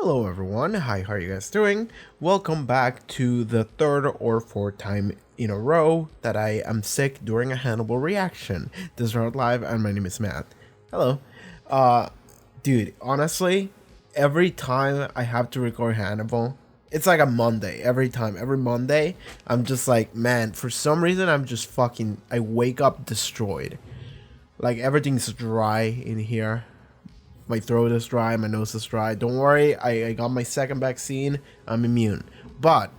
Hello everyone, hi, how are you guys doing? Welcome back to the third or fourth time in a row that I am sick during a Hannibal reaction. This is Haarute Live and my name is Matt. Hello. Dude, honestly, every time I have to record Hannibal, it's like a Monday. Every Monday, I'm just like, man, for some reason I'm just fucking, I wake up destroyed. Like everything's dry in here. My throat is dry, my nose is dry. Don't worry, I got my second vaccine. I'm immune. But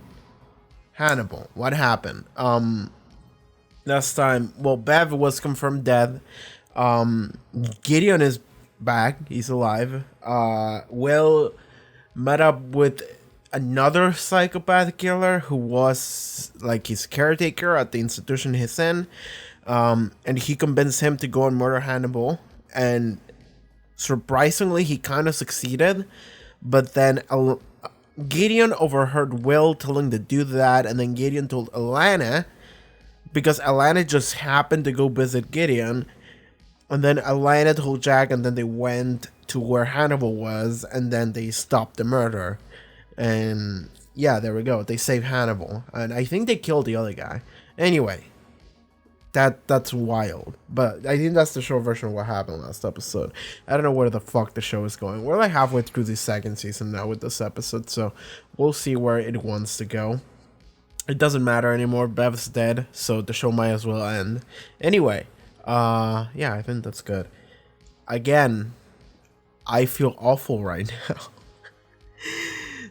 Hannibal, what happened? Last time, well, Bev was confirmed dead. Gideon is back. He's alive. Will met up with another psychopath killer who was like his caretaker at the institution he's in. And he convinced him to go and murder Hannibal. And surprisingly, he kind of succeeded, but then Gideon overheard Will telling to do that, and then Gideon told Alana, because Alana just happened to go visit Gideon, and then Alana told Jack, and then they went to where Hannibal was, and then they stopped the murder. And yeah, there we go. They saved Hannibal, and I think they killed the other guy. Anyway. That's wild, but I think that's the short version of what happened last episode. I don't know where the fuck the show is going. We're like halfway through the second season now with this episode, so we'll see where it wants to go. It doesn't matter anymore. Bev's dead, so the show might as well end. Anyway, yeah, I think that's good. Again, I feel awful right now.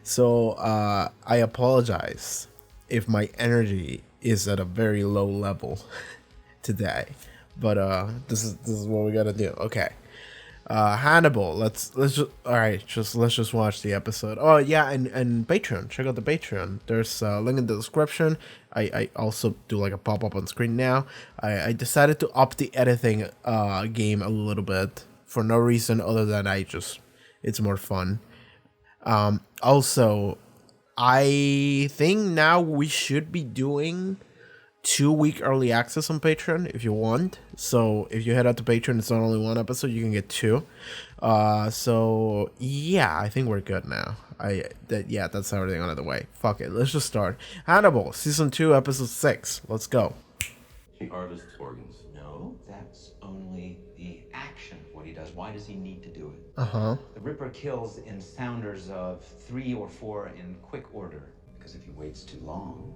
So, I apologize if my energy is at a very low level today, but this is what we gotta do. Okay, Hannibal, let's just watch the episode. Oh yeah, and Patreon, check out the Patreon. There's a link in the description. I also do like a pop-up on screen now. I decided to up the editing game a little bit for no reason other than it's more fun. Also, I think now we should be doing 2-week early access on Patreon if you want. So if you head out to Patreon, it's not only one episode, you can get 2. So yeah, I think we're good now. That's everything out of the way. Fuck it, let's just start. Hannibal, season 2, episode 6. Let's go. He harvests organs. No, that's only the action of what he does. Why does he need to do it? The Ripper kills in sounders of 3 or 4 in quick order. Because if he waits too long,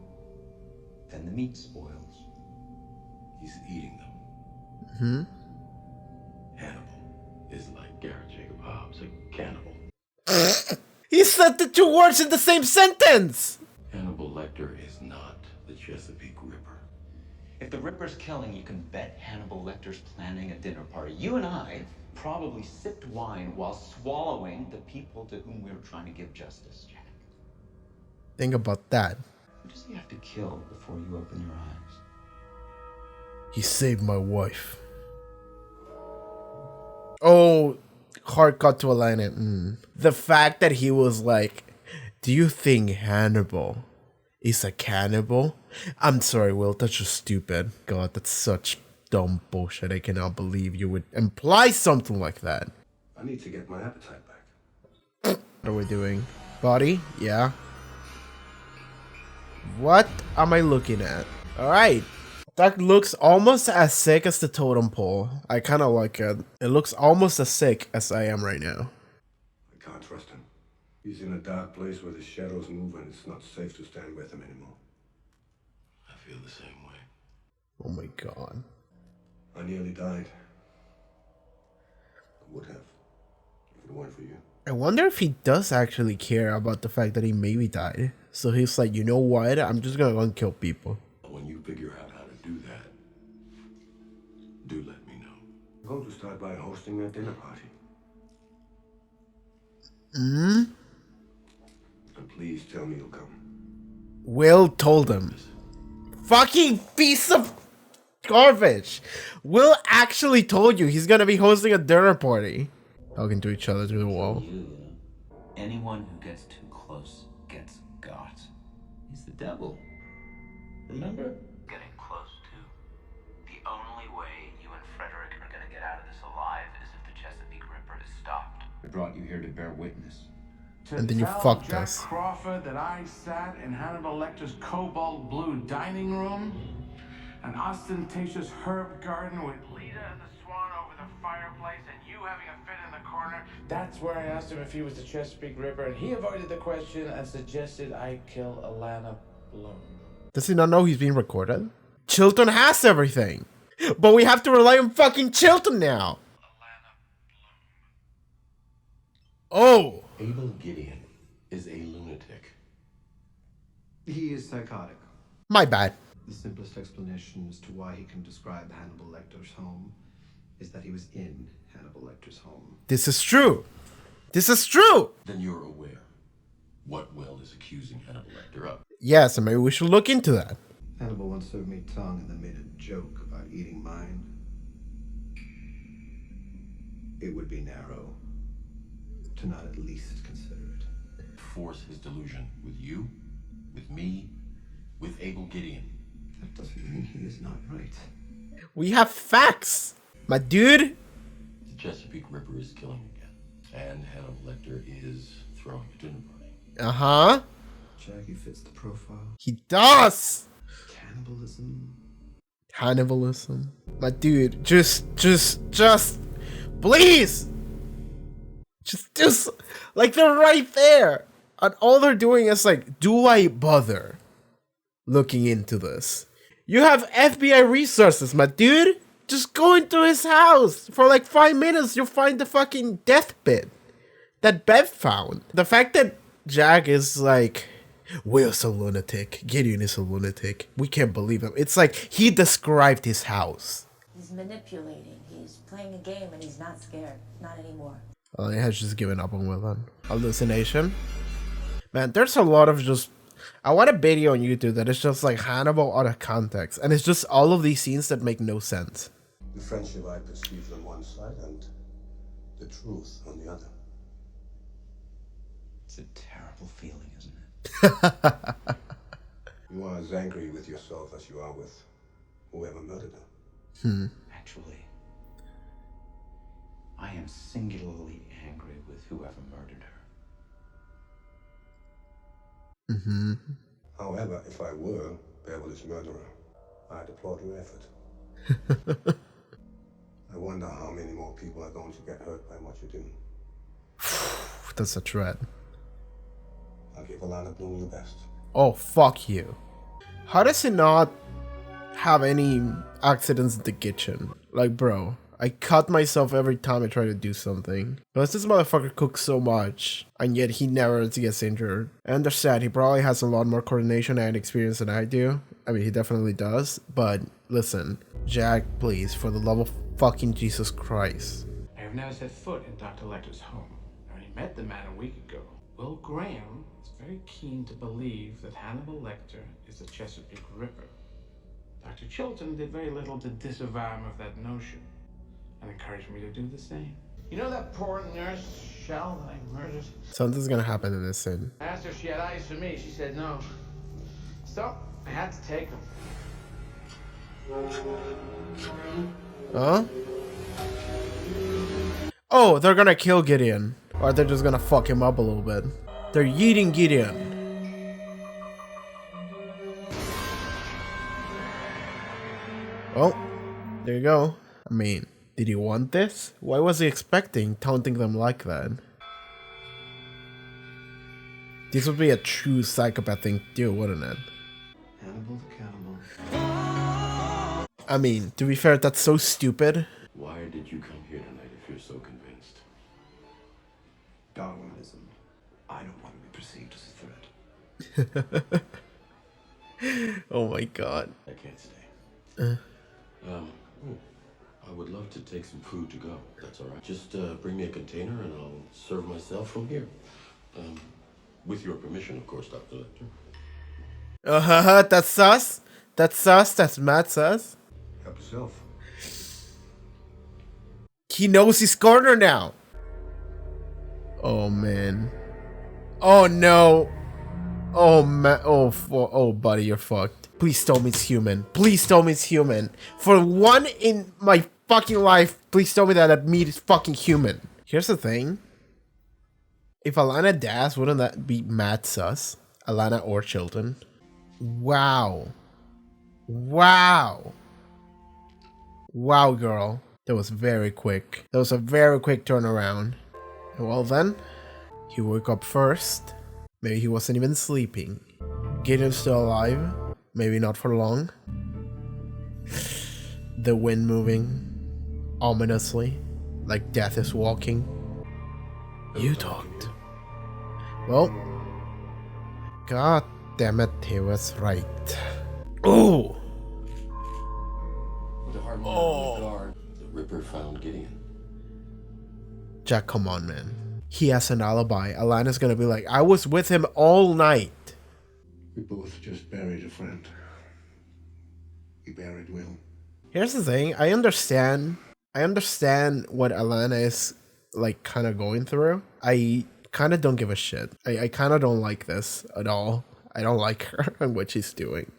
then the meat spoils. He's eating them. Hannibal is like Garrett Jacob Hobbs, a cannibal. He said the 2 words in the same sentence! Hannibal Lecter is not the Chesapeake Ripper. If the Ripper's killing, you can bet Hannibal Lecter's planning a dinner party. You and I probably sipped wine while swallowing the people to whom we were trying to give justice, Jack. Think about that. Who does he have to kill before you open your eyes? He saved my wife. Oh, hard cut to Alana. The fact that he was like, do you think Hannibal is a cannibal? I'm sorry, Will, that's just stupid. God, that's such dumb bullshit. I cannot believe you would imply something like that. I need to get my appetite back. What are we doing? Body? Yeah. What am I looking at? Alright. That looks almost as sick as the totem pole. I kind of like it. It looks almost as sick as I am right now. I can't trust him. He's in a dark place where the shadows move and it's not safe to stand with him anymore. I feel the same way. Oh my god. I nearly died. I would have, if it weren't for you. I wonder if he does actually care about the fact that he maybe died. So he's like, you know what? I'm just gonna go and kill people. When you figure out how to do that, do let me know. I'm going to start by hosting a dinner party. And please tell me you'll come. Will told him. Fucking piece of garbage. Will actually told you he's gonna be hosting a dinner party. Talking to each other through the wall. Anyone who gets too close gets got. He's the devil. Remember? Getting close to. The only way you and Frederick are gonna get out of this alive is if the Chesapeake Ripper is stopped. I brought you here to bear witness And then you tell fucked Jack us. Crawford that I sat in Hannibal Lecter's cobalt blue dining room, an ostentatious herb garden with Lita and the Swan over the fireplace, and you having a fit in the corner. That's where I asked him if he was the Chesapeake Ripper, and he avoided the question and suggested I kill Alana Bloom. Does he not know he's being recorded? Chilton has everything. But we have to rely on fucking Chilton now. Oh. Abel Gideon is a lunatic. He is psychotic. My bad. The simplest explanation as to why he can describe Hannibal Lecter's home is that he was in Hannibal Lecter's home. This is true. This is true. Then you're aware what Will is accusing Hannibal Lecter of. Yes, and maybe we should look into that. Hannibal once served me tongue and then made a joke about eating mine. It would be narrow to not at least consider it. Force his delusion with you, with me, with Abel Gideon. That doesn't mean he is not right. We have facts, my dude. The Chesapeake Ripper is killing again, and Hannibal Lecter is throwing a dinner party. Uh-huh. Jackie fits the profile. He does. Cannibalism. Cannibalism. My dude, just, please. Just, like, they're right there. And all they're doing is like, do I bother looking into this? You have FBI resources, my dude. Just go into his house. For like 5 minutes, you'll find the fucking deathbed that Bev found. The fact that Jack is like, Will's a lunatic, Gideon is a lunatic, we can't believe him. It's like he described his house. He's manipulating. He's playing a game and he's not scared. Not anymore. He has just given up on Will then. Hallucination? Man, there's a lot of just... I want a video on YouTube that is just like Hannibal out of context. And it's just all of these scenes that make no sense. The friendship I perceived on one side and the truth on the other. It's a terrible feeling, isn't it? You are as angry with yourself as you are with whoever murdered her. Actually, I am singularly angry with whoever murdered her. However, if I were Beverly's murderer, I'd applaud your effort. I wonder how many more people are going to get hurt by what you're doing. That's a threat. I'll give Alana Bloom your best. Oh, fuck you. How does he not have any accidents in the kitchen? Like, bro, I cut myself every time I try to do something. Because this motherfucker cooks so much, and yet he never gets injured. I understand, he probably has a lot more coordination and experience than I do. I mean, he definitely does. But, listen, Jack, please, for the love of fucking Jesus Christ. I have never set foot in Dr. Lecter's home. I only met the man a week ago. Will Graham is very keen to believe that Hannibal Lecter is the Chesapeake Ripper. Dr. Chilton did very little to disavow him of that notion and encouraged me to do the same. You know that poor nurse, Shell, that I murdered? Something's gonna happen in this scene. I asked her if she had eyes for me. She said no. So, I had to take them. Huh? Oh, they're gonna kill Gideon. Or they're just gonna fuck him up a little bit. They're yeeting Gideon. Well, there you go. I mean, did he want this? Why was he expecting taunting them like that? This would be a true psychopath thing to do, wouldn't it? Hannibal the cannibal. I mean, to be fair, that's so stupid. Why did you come here tonight if you're so convinced? Darwinism. I don't want to be perceived as a threat. Oh my god. I can't stay. I would love to take some food to go. That's all right. Just bring me a container and I'll serve myself from here. With your permission, of course, Dr. Lecter. That's sus. That's sus. That's mad sus. Help yourself. He knows his corner now. Oh man. Oh no. Oh man. Oh buddy, you're fucked. Please tell me it's human. Please tell me it's human. For one in my fucking life, please tell me that meat is fucking human. Here's the thing. If Alana dies, wouldn't that be mad sus? Alana or Chilton? Wow. Wow. Wow, girl. That was very quick. That was a very quick turnaround. Well then, he woke up first. Maybe he wasn't even sleeping. Gideon's still alive. Maybe not for long. The wind moving ominously, like death is walking. You talked. Well, god damn it, he was right. Oh! With a hard on the guard, the Ripper found Gideon. Jack, come on, man. He has an alibi. Alana's gonna be like, I was with him all night. We both just buried a friend. We buried Will. Here's the thing. I understand what Alana is like kind of going through. I kind of don't give a shit. I kind of don't like this at all. I don't like her and what she's doing.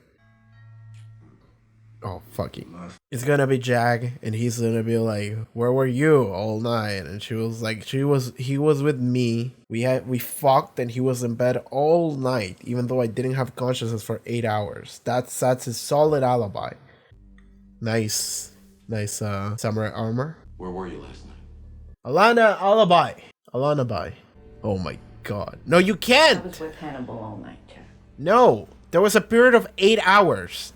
Oh, fucking. It's gonna be Jag, and he's gonna be like, where were you all night? And she was like, he was with me. We fucked, and he was in bed all night, even though I didn't have consciousness for 8 hours. That's his solid alibi. Nice samurai armor. Where were you last night? Alana, alibi. Alana, bye. Oh my god. No, you can't! I was with Hannibal all night, Jack. No, there was a period of 8 hours.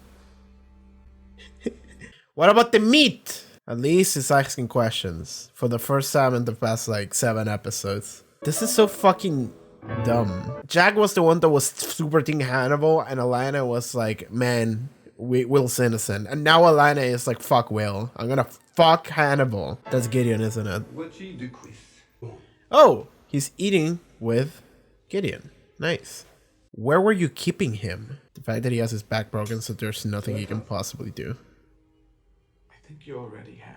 What about the meat? At least he's asking questions for the first time in the past like 7 episodes. This is so fucking dumb. Jack was the one that was super team Hannibal, and Alana was like, man, Will's innocent. And now Alana is like, fuck Will. I'm gonna fuck Hannibal. That's Gideon, isn't it? What you do with? Oh, he's eating with Gideon. Nice. Where were you keeping him? The fact that he has his back broken, so there's nothing he can possibly do. I think you already have.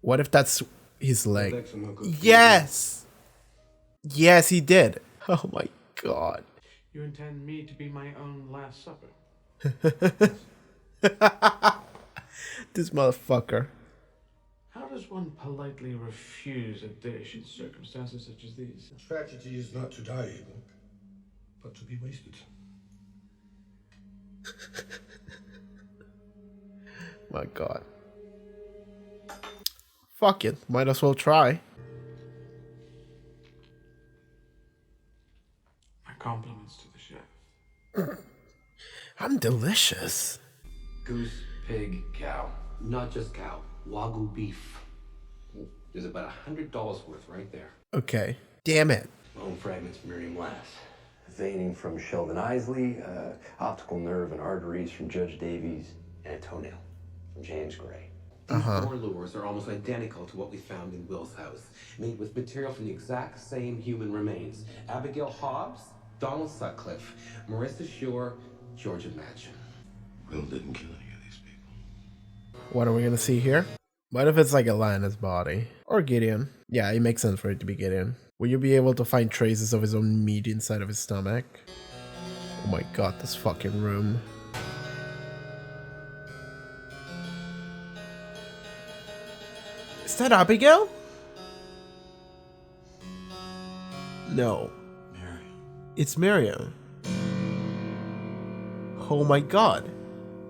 What if that's his leg? Yes! Yes, he did. Oh my god. You intend me to be my own Last Supper? This motherfucker. How does one politely refuse a dish in circumstances such as these? Tragedy is not to die, Abel, but to be wasted. My god. Fuck it. Might as well try. My compliments to the chef. I'm delicious. Goose, pig, cow. Not just cow. Wagyu beef. There's about $100 worth right there. Okay. Damn it. Bone fragments from Miriam Lass. Veining from Sheldon Isley. Optical nerve and arteries from Judge Davies. And a toenail from James Gray. These four lures are almost identical to what we found in Will's house, made with material from the exact same human remains. Abigail Hobbs, Donald Sutcliffe, Marissa Shore, Georgia Matchin. Will didn't kill any of these people. What are we gonna see here? What if it's like Alana's body? Or Gideon? Yeah, it makes sense for it to be Gideon. Will you be able to find traces of his own meat inside of his stomach? Oh my god, this fucking room. Is that Abigail? No. Miriam. It's Miriam. Oh my god.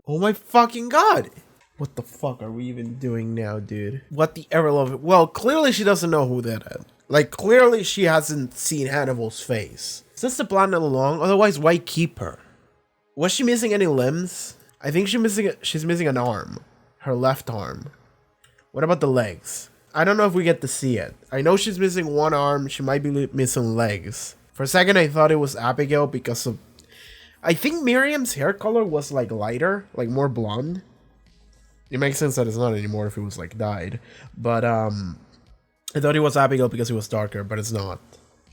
Oh my fucking god. What the fuck are we even doing now, dude? What the ever love it? Well, clearly she doesn't know who that is. Like, clearly she hasn't seen Hannibal's face. Is this the plan all along? Otherwise, why keep her? Was she missing any limbs? I think she's missing an arm. Her left arm. What about the legs? I don't know if we get to see it. I know she's missing one arm. She might be missing legs. For a second, I thought it was Abigail because of... I think Miriam's hair color was like lighter, like more blonde. It makes sense that it's not anymore if it was like dyed. But I thought it was Abigail because it was darker, but it's not.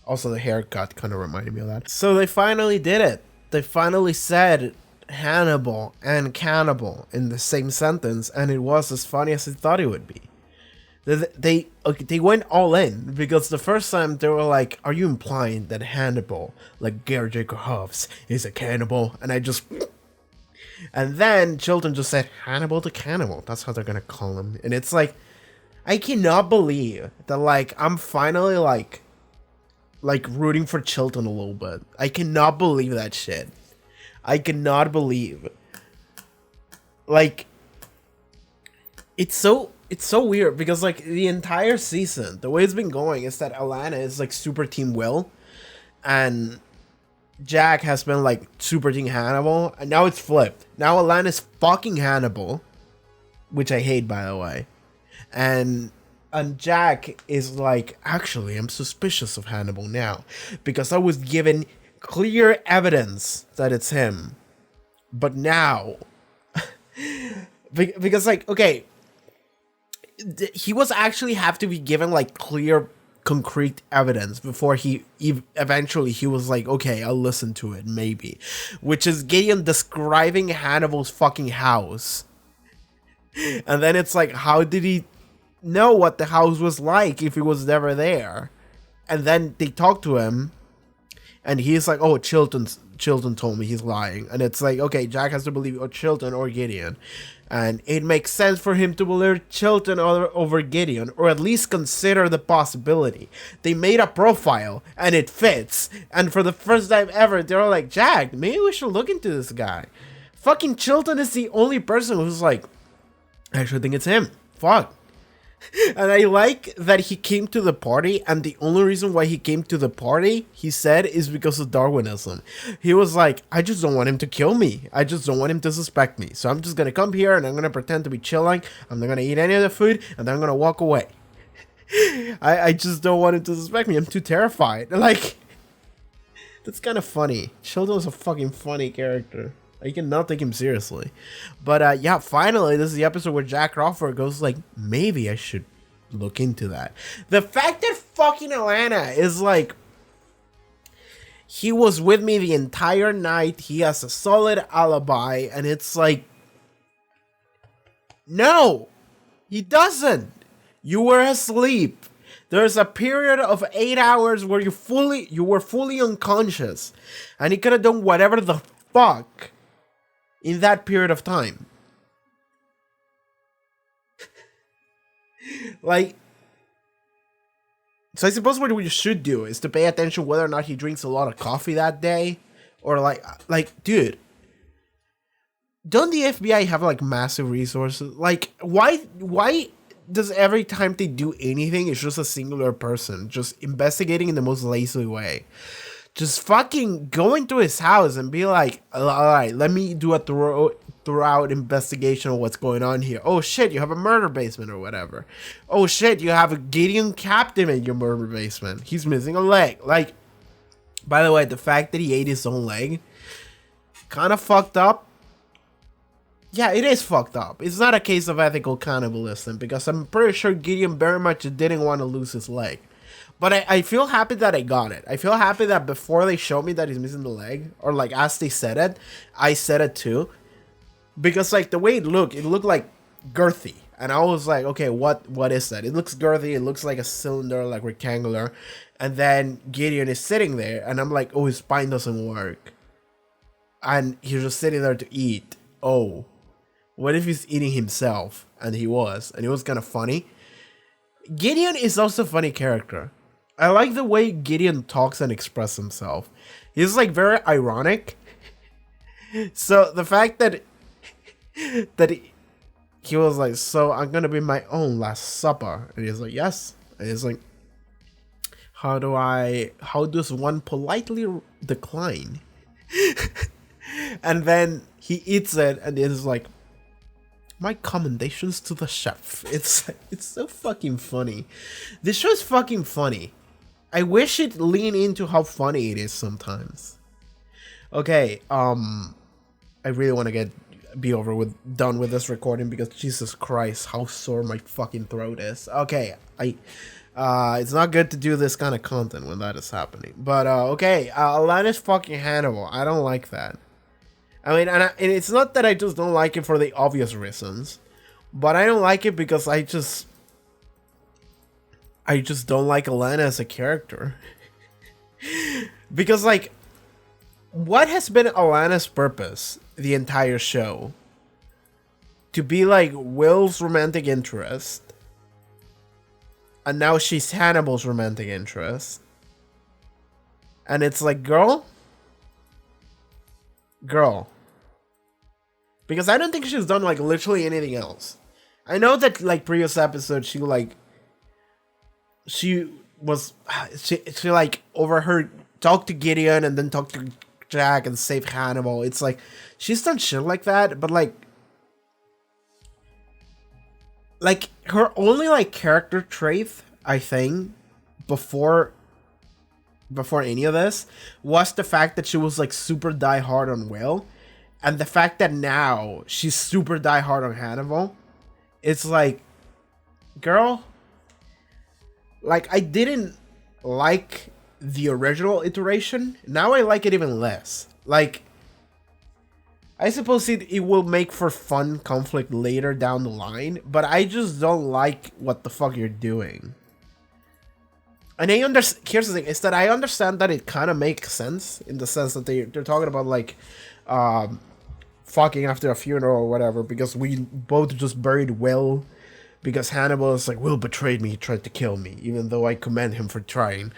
Also, the haircut kind of reminded me of that. So they finally did it. They finally said Hannibal and cannibal in the same sentence, and it was as funny as I thought it would be. They went all in, because the first time they were like, are you implying that Hannibal, like Gary Jacob Huffs, is a cannibal? And I just... And then Chilton just said, Hannibal the cannibal. That's how they're gonna call him. And it's like, I cannot believe that, like, I'm finally, like like rooting for Chilton a little bit. I cannot believe that shit. I cannot believe. Like, it's so weird because like the entire season, the way it's been going is that Alana is like super Team Will, and Jack has been like super Team Hannibal, and now it's flipped. Now Alana's fucking Hannibal, which I hate, by the way, and Jack is like, actually, I'm suspicious of Hannibal now because I was given clear evidence that it's him, but now, because like, okay, he was actually have to be given like clear, concrete evidence before he eventually he was like, okay, I'll listen to it, maybe, which is Gideon describing Hannibal's fucking house, and then it's like, how did he know what the house was like if he was never there? And then they talk to him, and he's like, oh, Chilton told me, he's lying. And it's like, okay, Jack has to believe Chilton or Gideon, and it makes sense for him to believe Chilton over Gideon, or at least consider the possibility. They made a profile and it fits, and for the first time ever they're like, Jack, maybe we should look into this guy. Fucking Chilton is the only person who's like, I actually think it's him. Fuck. And I like that he came to the party, and the only reason why he came to the party, he said, is because of Darwinism. He was like, I just don't want him to kill me. I just don't want him to suspect me. So I'm just gonna come here and I'm gonna pretend to be chilling. I'm not gonna eat any of the food, and then I'm gonna walk away. I just don't want him to suspect me. I'm too terrified. Like, that's kind of funny. Sheldon's a fucking funny character. I cannot take him seriously. But yeah, finally, this is the episode where Jack Crawford goes like, maybe I should look into that. The fact that fucking Alana is like, he was with me the entire night, he has a solid alibi, and it's like, no, he doesn't. You were asleep. There's a period of 8 hours where you were fully unconscious, and he could have done whatever the fuck in that period of time. Like, so I suppose what we should do is to pay attention whether or not he drinks a lot of coffee that day, or like, dude, don't the FBI have like massive resources? Like, why does every time they do anything, it's just a singular person just investigating in the most lazy way? Just fucking go into his house and be like, all right, let me do a throughout investigation of what's going on here. Oh shit, you have a murder basement or whatever. Oh shit, you have a Gideon captain in your murder basement. He's missing a leg. Like, by the way, the fact that he ate his own leg, kind of fucked up. Yeah, it is fucked up. It's not a case of ethical cannibalism, because I'm pretty sure Gideon very much didn't want to lose his leg. But I feel happy that I got it. I feel happy that before they showed me that he's missing the leg, or like as they said it, I said it too. Because like the way it looked like girthy. And I was like, okay, what is that? It looks girthy, it looks like a cylinder, like rectangular. And then Gideon is sitting there, and I'm like, oh, his spine doesn't work. And he's just sitting there to eat. Oh, what if he's eating himself? And he was kind of funny. Gideon is also a funny character. I like the way Gideon talks and expresses himself. He's like very ironic. So the fact that he was like, so I'm gonna be my own last supper, and he's like, yes, and he's like, how does one politely decline? And then he eats it, and it's like, my commendations to the chef. It's so fucking funny. This show is fucking funny. I wish it leaned into how funny it is sometimes. Okay, I really want to be done with this recording, because Jesus Christ, how sore my fucking throat is. Okay, it's not good to do this kind of content when that is happening. But okay, Alana's fucking Hannibal. I don't like that. I mean, and it's not that I just don't like it for the obvious reasons, but I don't like it because I just don't like Alana as a character. Because, like, what has been Alana's purpose the entire show? To be, like, Will's romantic interest, and now she's Hannibal's romantic interest. And it's like, girl. Because I don't think she's done like literally anything else. I know that like previous episodes she like overheard talk to Gideon and then talk to Jack and save Hannibal. It's like she's done shit like that, but like her only like character trait, I think, before any of this was the fact that she was like super die hard on Will, and the fact that now she's super die hard on Hannibal. It's like, girl, like I didn't like the original iteration. Now I like it even less. Like, I suppose it will make for fun conflict later down the line, but I just don't like what the fuck you're doing. And here's the thing, is that I understand that it kind of makes sense in the sense that they're talking about like fucking after a funeral or whatever, because we both just buried Will, because Hannibal is like, Will betrayed me, he tried to kill me, even though I commend him for trying.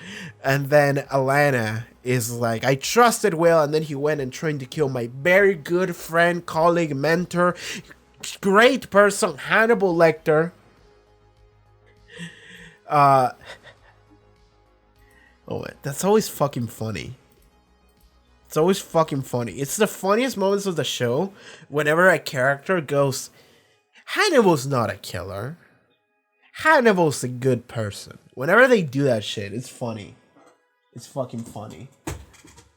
And then Alana is like, I trusted Will, and then he went and tried to kill my very good friend, colleague, mentor, great person, Hannibal Lecter. Oh, that's always fucking funny. It's always fucking funny. It's the funniest moments of the show whenever a character goes, Hannibal's not a killer. Hannibal's a good person. Whenever they do that shit, it's funny. It's fucking funny.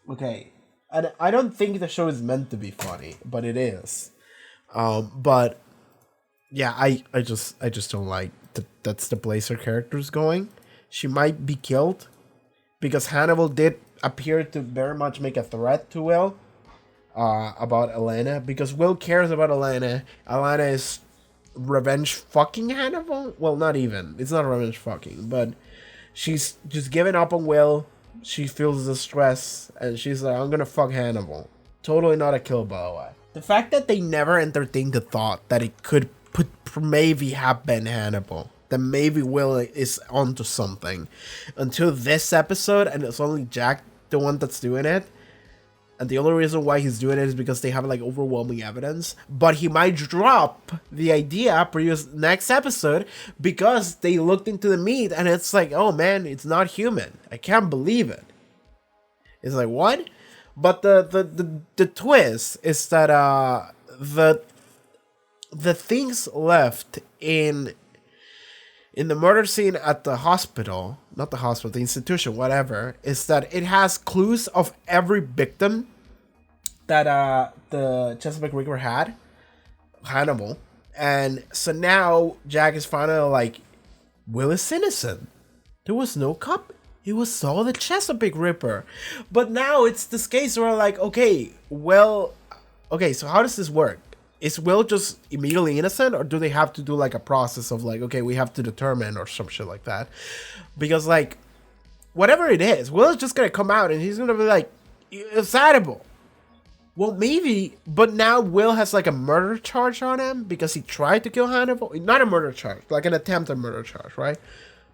Okay. And I don't think the show is meant to be funny, but it is. But yeah, I just don't like that's the place her character's going. She might be killed because Hannibal did appear to very much make a threat to Will about Elena, because Will cares about Elena. Elena is revenge fucking Hannibal. Well, not even. It's not revenge fucking, but she's just giving up on Will. She feels the stress, and she's like, I'm gonna fuck Hannibal. Totally not a kill, by the way. The fact that they never entertained the thought that it could maybe have been Hannibal, that maybe Will is onto something, until this episode, and it's only Jack the one that's doing it. And the only reason why he's doing it is because they have like overwhelming evidence. But he might drop the idea next episode because they looked into the meat and it's like, oh man, it's not human. I can't believe it. It's like, what? But the twist is that the things left in the murder scene at the hospital, not the hospital, the institution, whatever, is that it has clues of every victim that the Chesapeake Ripper had, Hannibal. And so now Jack is finally like, Will is innocent. There was no cop. It was all the Chesapeake Ripper. But now it's this case where like, okay, well, okay, so how does this work? Is Will just immediately innocent, or do they have to do like a process of like, okay, we have to determine or some shit like that? Because like, whatever it is, Will is just gonna come out and he's gonna be like, it's Hannibal. Well, maybe, but now Will has like a murder charge on him because he tried to kill Hannibal. Not a murder charge, like an attempted murder charge, right?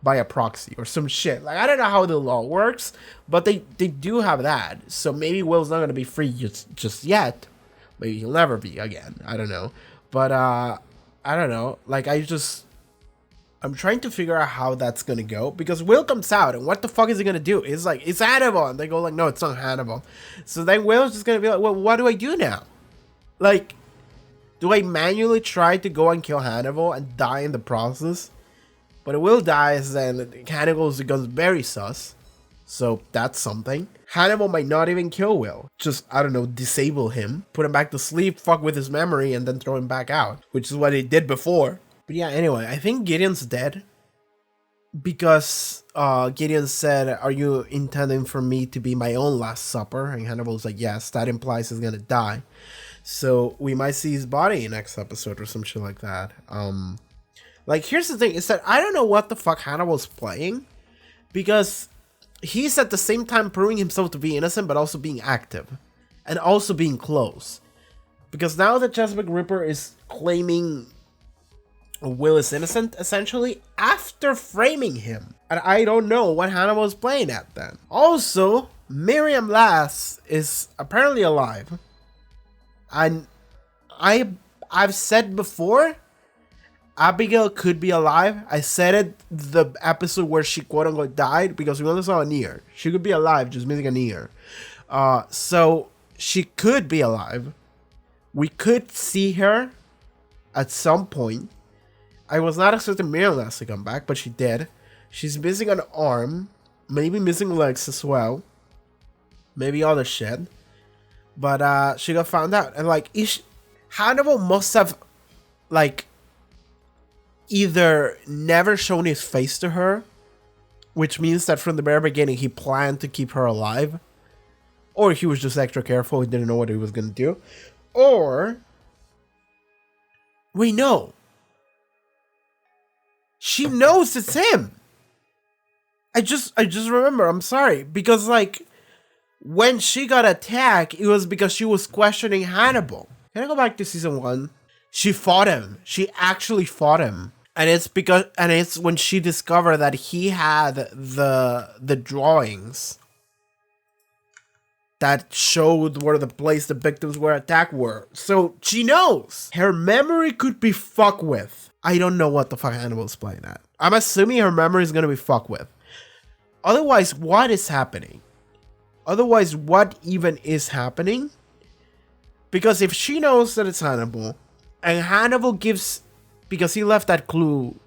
By a proxy or some shit. Like, I don't know how the law works, but they do have that. So maybe Will's not gonna be free just yet. Maybe he'll never be again. I don't know. But, I don't know. Like, I'm trying to figure out how that's gonna go. Because Will comes out, and what the fuck is he gonna do? It's like, it's Hannibal. And they go like, no, it's not Hannibal. So then Will's just gonna be like, well, what do I do now? Like, do I manually try to go and kill Hannibal and die in the process? But if Will dies, then Hannibal becomes very sus. So that's something. Hannibal might not even kill Will. Just, I don't know, disable him, put him back to sleep, fuck with his memory, and then throw him back out. Which is what he did before. But yeah, anyway, I think Gideon's dead. Because Gideon said, are you intending for me to be my own last supper? And Hannibal's like, yes, that implies he's gonna die. So we might see his body in next episode or some shit like that. Like, here's the thing, is that I don't know what the fuck Hannibal's playing. Because he's at the same time proving himself to be innocent, but also being active. And also being close. Because now the Chesapeake Ripper is claiming Will is innocent, essentially, after framing him. And I don't know what Hannibal is playing at then. Also, Miriam Lass is apparently alive. And I've said before, Abigail could be alive. I said it the episode where she quote unquote died because we only saw an ear. She could be alive, just missing an ear. So she could be alive. We could see her at some point. I was not expecting Miriam Lass to come back, but she did. She's missing an arm, maybe missing legs as well, maybe other shit. But she got found out, and like Hannibal must have like either never shown his face to her, which means that from the very beginning he planned to keep her alive, or he was just extra careful, he didn't know what he was gonna do, or we know she knows it's him. I just remember, I'm sorry, because like when she got attacked, it was because she was questioning Hannibal. Can I go back to season 1? She fought him. She actually fought him. And it's when she discovered that he had the drawings that showed where the place the victims were attacked were. So she knows. Her memory could be fucked with. I don't know what the fuck Hannibal's playing at. I'm assuming her memory is gonna be fucked with. Otherwise, what is happening? Otherwise, what even is happening? Because if she knows that it's Hannibal, and Hannibal gives, because he left that clue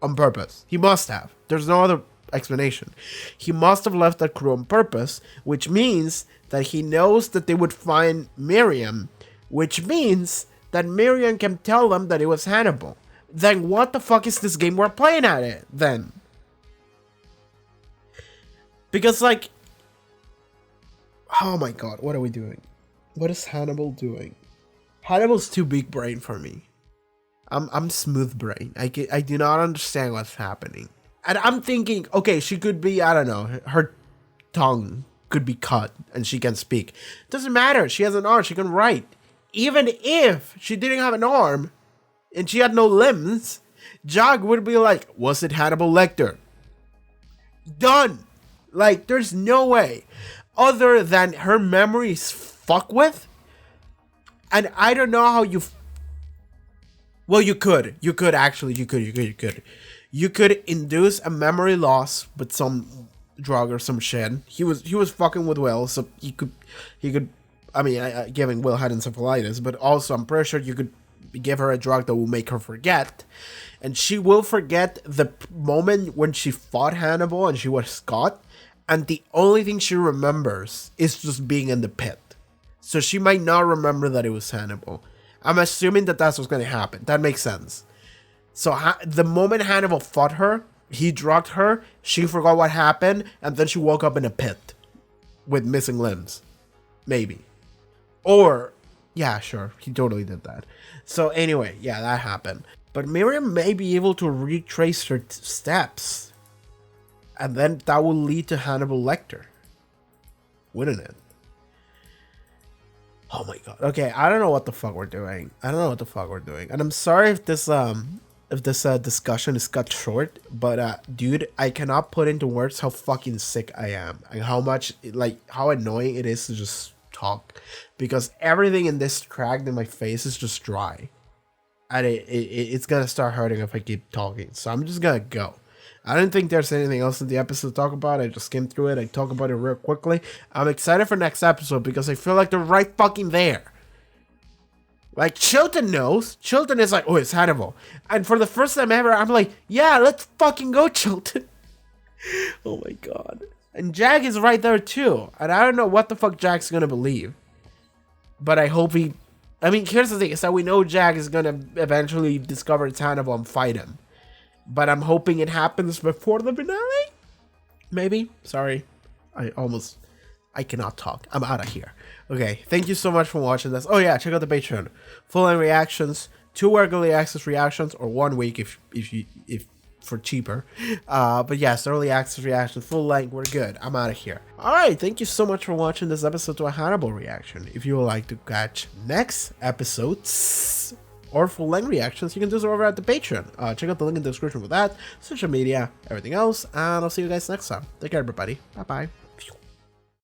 on purpose. He must have. There's no other explanation. He must have left that clue on purpose, which means that he knows that they would find Miriam, which means that Miriam can tell them that it was Hannibal. Then what the fuck is this game we're playing at it, then? Because, like, oh my god, what are we doing? What is Hannibal doing? Hannibal's too big brain for me. I'm smooth brain. I do not understand what's happening. And I'm thinking, okay, she could be, I don't know, her tongue could be cut and she can speak. Doesn't matter, she has an arm, she can write. Even if she didn't have an arm and she had no limbs, Jog would be like, was it Hannibal Lecter? Done. Like, there's no way. Other than her memory is fucked with. And I don't know how you... Well, you could. You could actually. You could. You could induce a memory loss with some drug or some shit. He was fucking with Will, so he could. I mean, giving Will had encephalitis, but also I'm pretty sure you could give her a drug that will make her forget, and she will forget the moment when she fought Hannibal and she was caught, and the only thing she remembers is just being in the pit. So she might not remember that it was Hannibal. I'm assuming that that's what's going to happen. That makes sense. So the moment Hannibal fought her, he drugged her, she forgot what happened, and then she woke up in a pit with missing limbs. Maybe. Or, yeah, sure, he totally did that. So anyway, yeah, that happened. But Miriam may be able to retrace her steps. And then that will lead to Hannibal Lecter. Wouldn't it? Oh my god. Okay, I don't know what the fuck we're doing. And I'm sorry if this discussion is cut short, but dude, I cannot put into words how fucking sick I am and how much, like, how annoying it is to just talk, because everything in this track in my face is just dry, and it's gonna start hurting if I keep talking. So I'm just gonna go. I don't think there's anything else in the episode to talk about. I just skimmed through it. I talk about it real quickly. I'm excited for next episode because I feel like they're right fucking there. Like, Chilton knows. Chilton is like, oh, it's Hannibal. And for the first time ever, I'm like, yeah, let's fucking go, Chilton. Oh my god. And Jag is right there too. And I don't know what the fuck Jag's gonna believe. But I hope he... I mean, here's the thing. Is that we know Jag is gonna eventually discover it's Hannibal and fight him. But I'm hoping it happens before the finale? Maybe? Sorry. I cannot talk. I'm out of here. Okay, thank you so much for watching this. Oh yeah, check out the Patreon. Full-length reactions, 2 early access reactions, or 1 week if for cheaper. But yes, early access reactions, full length, we're good. I'm out of here. Alright, thank you so much for watching this episode to a Hannibal reaction. If you would like to catch next episodes or full-length reactions, you can do so over at the Patreon. Check out the link in the description for that, social media, everything else, and I'll see you guys next time. Take care, everybody. Bye-bye.